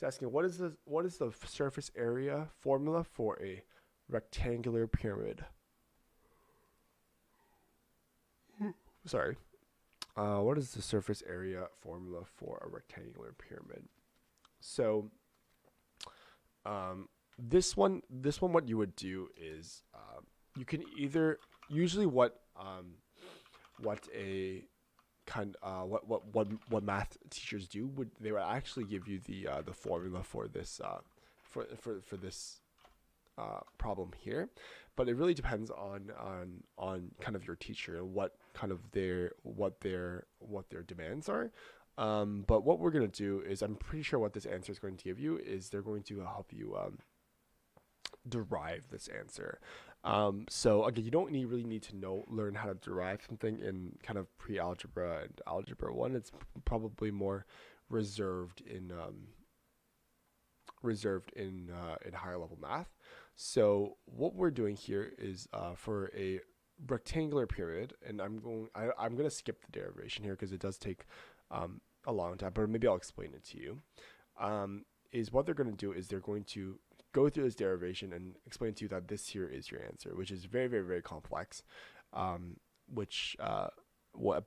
It's asking what is the surface area formula for a rectangular pyramid? Sorry. What is the surface area formula for a rectangular pyramid? So, what you would do is you can either usually what math teachers do would they would actually give you the formula for this for this problem here, but it really depends on kind of your teacher and what kind of what their demands are. But what we're gonna do is I'm pretty sure what this answer is going to give you is they're going to help you derive this answer. So again, you don't really need to learn how to derive something in kind of pre-algebra and algebra 1. It's probably more reserved in higher level math. So what we're doing here is for a rectangular pyramid, and I'm going to skip the derivation here because it does take a long time, but maybe I'll explain it to you. Is what they're going to do is they're going to go through this derivation and explain to you that this here is your answer, which is very, very, very complex. But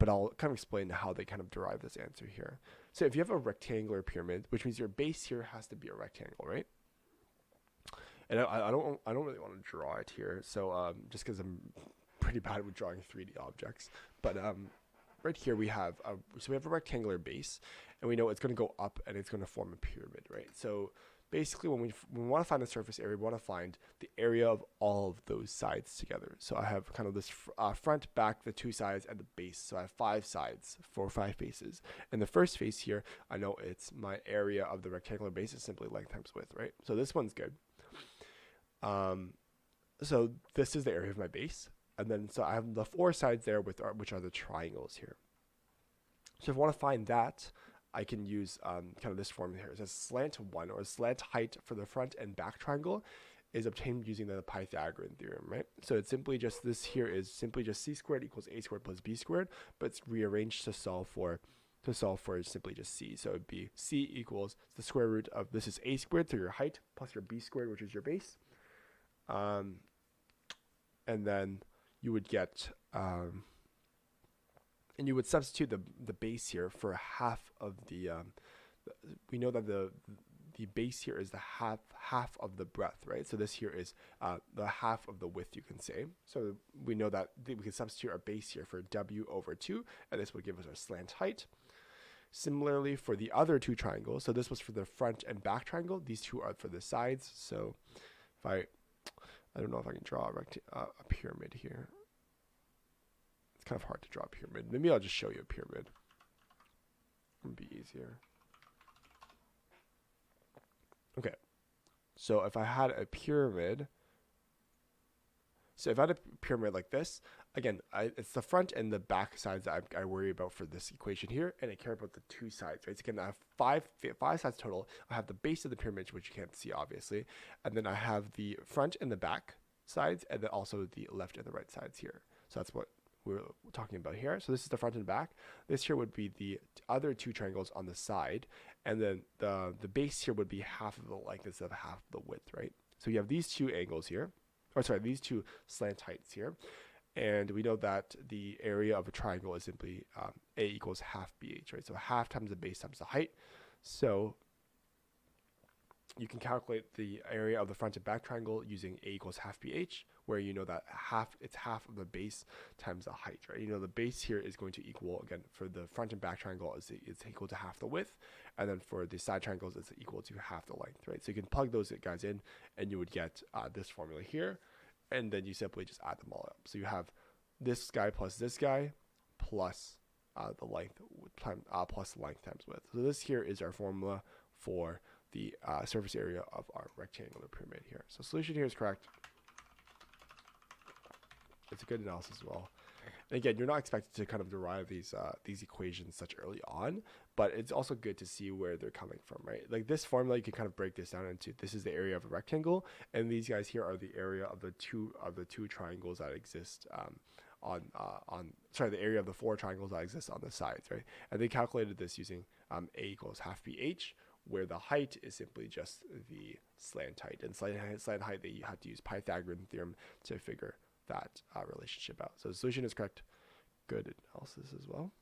I'll kind of explain how they kind of derive this answer here. So if you have a rectangular pyramid, which means your base here has to be a rectangle, right? And I don't really want to draw it here, so just because I'm pretty bad with drawing 3D objects. But right here we have a rectangular base, and we know it's going to go up and it's going to form a pyramid, right? So basically, when we want to find the surface area, we want to find the area of all of those sides together. So I have kind of this front, back, the two sides, and the base. So I have 5 sides for 5 faces. And the first face here, I know it's my area of the rectangular base is simply length times width, right? So this one's good. So this is the area of my base. And then so I have the 4 sides there which are the triangles here. So if I want to find that, I can use kind of this formula here. It says slant 1, or slant height for the front and back triangle, is obtained using the Pythagorean theorem, right? So it's simply just, this here is simply just c squared equals a squared plus b squared, but it's rearranged to solve for simply just c. So it'd be c equals the square root of, this is a squared, so your height, plus your b squared, which is your base. And then you would get and you would substitute the base here for half of the we know that the base here is the half of the breadth, right? So this here is the half of the width, you can say. So we know that we can substitute our base here for w over 2, and this would give us our slant height. Similarly for the other 2 triangles, so this was for the front and back triangle, these 2 are for the sides. So if I don't know if I can draw a pyramid here. It's kind of hard to draw a pyramid. Maybe I'll just show you a pyramid. It'll be easier. Okay. So if I had a pyramid, like this, again, it's the front and the back sides that I worry about for this equation here, and I care about the 2 sides, right? So again, I have 5 sides total. I have the base of the pyramid, which you can't see, obviously, and then I have the front and the back sides, and then also the left and the right sides here. So that's what we're talking about here. So this is the front and back. This here would be the other 2 triangles on the side, and then the base here would be half of the length instead of half the width, right? So you have these 2 angles here, these 2 slant heights here, and we know that the area of a triangle is simply a equals half bh, right? So half times the base times the height. So you can calculate the area of the front and back triangle using a equals half bh, where you know that it's half of the base times the height, right? You know the base here is going to equal, again, for the front and back triangle, it's equal to half the width, and then for the side triangles, it's equal to half the length, right? So you can plug those guys in, and you would get this formula here, and then you simply just add them all up. So you have this guy plus this guy plus the length plus length times width. So this here is our formula for the surface area of our rectangular pyramid here. So solution here is correct. It's a good analysis as well. And again, you're not expected to kind of derive these equations such early on, but it's also good to see where they're coming from, right? Like this formula, you can kind of break this down into, this is the area of a rectangle, and these guys here are the area of the two triangles that exist the area of the 4 triangles that exist on the sides, right? And they calculated this using a equals half bh, where the height is simply just the slant height. And slant height, that you have to use Pythagorean theorem to figure that relationship out. So the solution is correct. Good analysis as well.